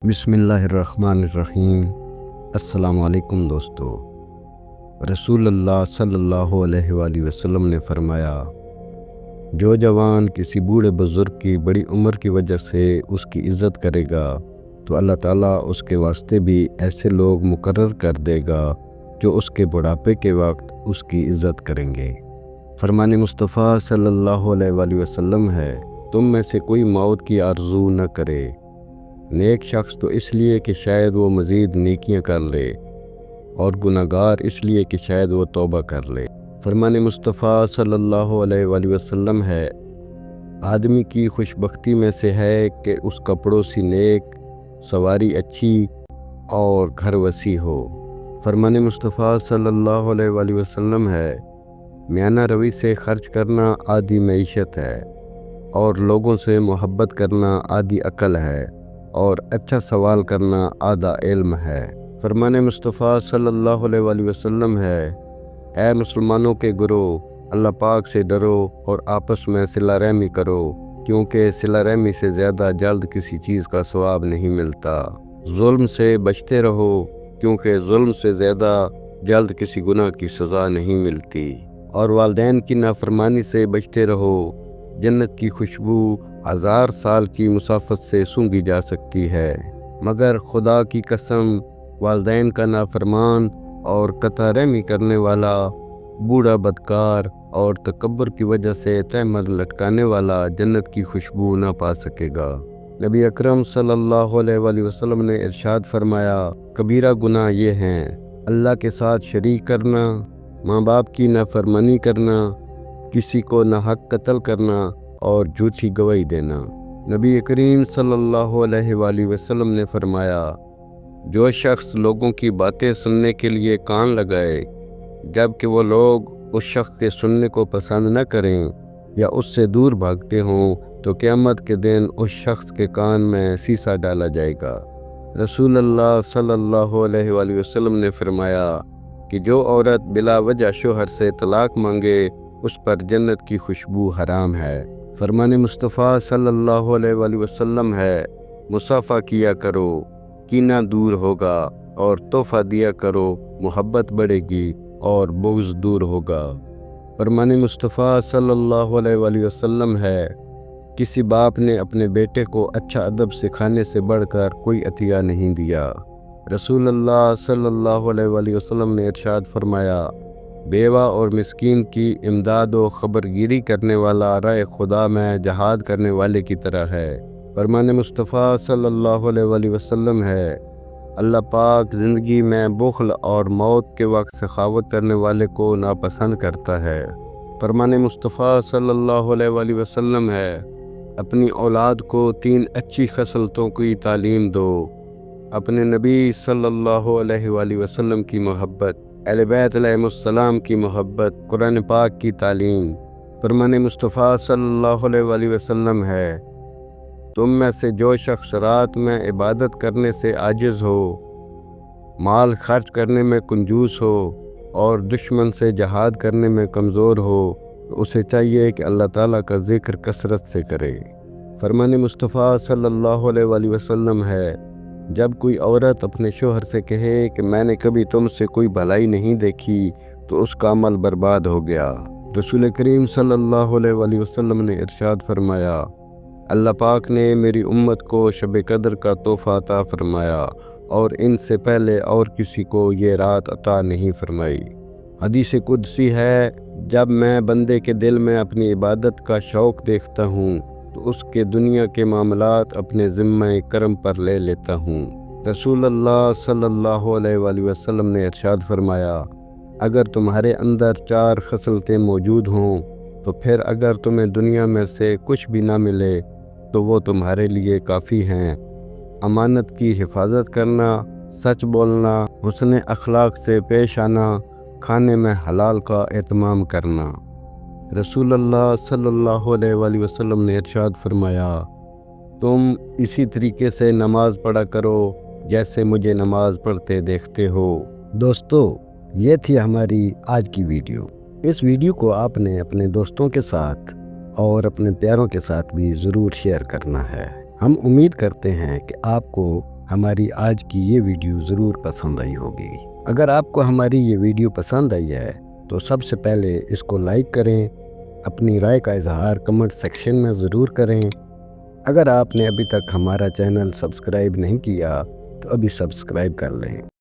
बिस्मिल्लाहिर्रहमानिर्रहीम। अस्सलाम वालेकुम दोस्तों। रसूल अल्लाह सल्लल्लाहु अलैहि वसल्लम ने फरमाया, जो जवान किसी बूढ़े बुज़ुर्ग की बड़ी उम्र की वजह से उसकी इज़्ज़त करेगा तो अल्लाह ताला उसके वास्ते भी ऐसे लोग मुकर्रर कर देगा जो उसके बुढ़ापे के वक्त उसकी इज़्ज़त करेंगे। फरमान मुस्तफ़ा सल्लल्लाहु अलैहि वसल्लम है, तुम में से कोई मौत की आरज़ू न करे। नेक शख्स तो इसलिए कि शायद वो मज़ीद नेकियां कर ले, और गुनाहगार इसलिए कि शायद वो तौबा कर ले। फरमान मुस्तफ़ा सल्लल्लाहु अलैहि वसल्लम है, आदमी की खुशबख्ती में से है कि उसका पड़ोसी नेक, सवारी अच्छी और घर वसी हो। फरमान मुस्तफ़ा सल्लल्लाहु अलैहि वसल्लम है, मियाना रवि से खर्च करना आधी मईशत है, और लोगों से मोहब्बत करना आधी अक्ल है, और अच्छा सवाल करना आधा इल्म है। फरमान मुस्तफ़ा सल्लल्लाहु अलैहि वसल्लम है, ऐ मुसलमानों के गुरो, अल्लाह पाक से डरो और आपस में सिला रहमी करो, क्योंकि सिला रहमी से ज़्यादा जल्द किसी चीज़ का सवाब नहीं मिलता। जुल्म से बचते रहो, क्योंकि जुल्म से ज़्यादा जल्द किसी गुनाह की सज़ा नहीं मिलती। और वालिदैन की नाफरमानी से बचते रहो, जन्नत की खुशबू 1000 साल की मुसाफत से सूंघी जा सकती है, मगर खुदा की कसम, वालिदैन का नाफरमान और कतारहमी करने वाला, बूढ़ा बदकार और तकब्बुर की वजह से तहमत लटकाने वाला जन्नत की खुशबू ना पा सकेगा। नबी अकरम सल्लल्लाहु अलैहि वसल्लम ने इरशाद फरमाया, कबीरा गुनाह ये हैं, अल्लाह के साथ शरीक करना, माँ बाप की नाफरमानी करना, किसी को नाहक कत्ल करना और झूठी गवाही देना। नबी करीम सल्लल्लाहु अलैहि वसल्लम ने फरमाया, जो शख्स लोगों की बातें सुनने के लिए कान लगाए जबकि वो लोग उस शख्स के सुनने को पसंद न करें या उससे दूर भागते हों, तो क़यामत के दिन उस शख्स के कान में शीशा डाला जाएगा। रसूल अल्लाह सल्लल्लाहु अलैहि वसल्लम ने फरमाया कि जो औरत बिला वजह शोहर से तलाक मांगे, उस पर जन्नत की खुशबू हराम है। फरमान मुस्तफ़ा सल्लल्लाहु अलैहि वसल्लम है, मुसाफ़ा किया करो, कीना दूर होगा, और तोहफ़ा दिया करो, मोहब्बत बढ़ेगी और बुग़्ज़ दूर होगा। फरमान मुस्तफ़ा सल्लल्लाहु अलैहि वसल्लम है, किसी बाप ने अपने बेटे को अच्छा अदब सिखाने से बढ़कर कोई अतिया नहीं दिया। रसूल अल्लाह सल्लल्लाहु अलैहि वसल्लम ने इरशाद फरमाया, बेवा और मिस्कीन की इमदाद व खबरगिरी करने वाला राह खुदा में जहाद करने वाले की तरह है। फरमान मुस्तफ़ा सल्लल्लाहु अलैहि वसल्लम है, अल्लाह पाक ज़िंदगी में बुख़्ल और मौत के वक्त सखावत करने वाले को नापसंद करता है। फरमान मुस्तफ़ा सल्लल्लाहु अलैहि वसल्लम है, अपनी औलाद को 3 अच्छी खसलतों की तालीम दो, अपने नबी सल्लल्लाहु अलैहि वसल्लम की मोहब्बत, अहले बैत अलैहिमुस्सलाम की मोहब्बत, कुरान पाक की तालीम। फरमान मुस्तफ़ा सल्लल्लाहु अलैहि वसल्लम है, तुम में से जो शख्स रात में इबादत करने से आजिज़ हो, माल खर्च करने में कंजूस हो और दुश्मन से जहाद करने में कमज़ोर हो, तो उसे चाहिए कि अल्लाह ताला का ज़िक्र कसरत से करे। फरमान मुस्तफ़ा सल्लल्लाहु अलैहि वसल्लम है, जब कोई औरत अपने शोहर से कहे कि मैंने कभी तुमसे कोई भलाई नहीं देखी, तो उसका अमल बर्बाद हो गया। रसूल करीम सल्लल्लाहु अलैहि वसल्लम ने इरशाद फरमाया, अल्लाह पाक ने मेरी उम्मत को शब कदर का तोहफ़ा अता फरमाया और इनसे पहले और किसी को ये रात अता नहीं फरमाई। हदीस कुदसी है, जब मैं बंदे के दिल में अपनी इबादत का शौक़ देखता हूँ, तो उसके दुनिया के मामलात अपने ज़िम्मे करम पर ले लेता हूँ। रसूल अल्लाह सल्लल्लाहु अलैहि वसल्लम ने इरशाद फरमाया, अगर तुम्हारे अंदर 4 खसलतें मौजूद हों, तो फिर अगर तुम्हें दुनिया में से कुछ भी ना मिले तो वो तुम्हारे लिए काफ़ी हैं। अमानत की हिफाजत करना, सच बोलना, हुस्न अखलाक से पेश आना, खाने में हलाल का एहतमाम करना। रसूल अल्लाह सल्लल्लाहु अलैहि वसल्लम ने इरशाद फरमाया, तुम इसी तरीके से नमाज पढ़ा करो जैसे मुझे नमाज पढ़ते देखते हो। दोस्तों, ये थी हमारी आज की वीडियो। इस वीडियो को आपने अपने दोस्तों के साथ और अपने प्यारों के साथ भी ज़रूर शेयर करना है। हम उम्मीद करते हैं कि आपको ہماری آج کی یہ ویڈیو ضرور پسند آئی ہوگی۔ اگر آپ کو ہماری یہ ویڈیو پسند آئی ہے تو سب سے پہلے اس کو لائک کریں، اپنی رائے کا اظہار کمنٹ سیکشن میں ضرور کریں۔ اگر آپ نے ابھی تک ہمارا چینل سبسکرائب نہیں کیا تو ابھی سبسکرائب کر لیں۔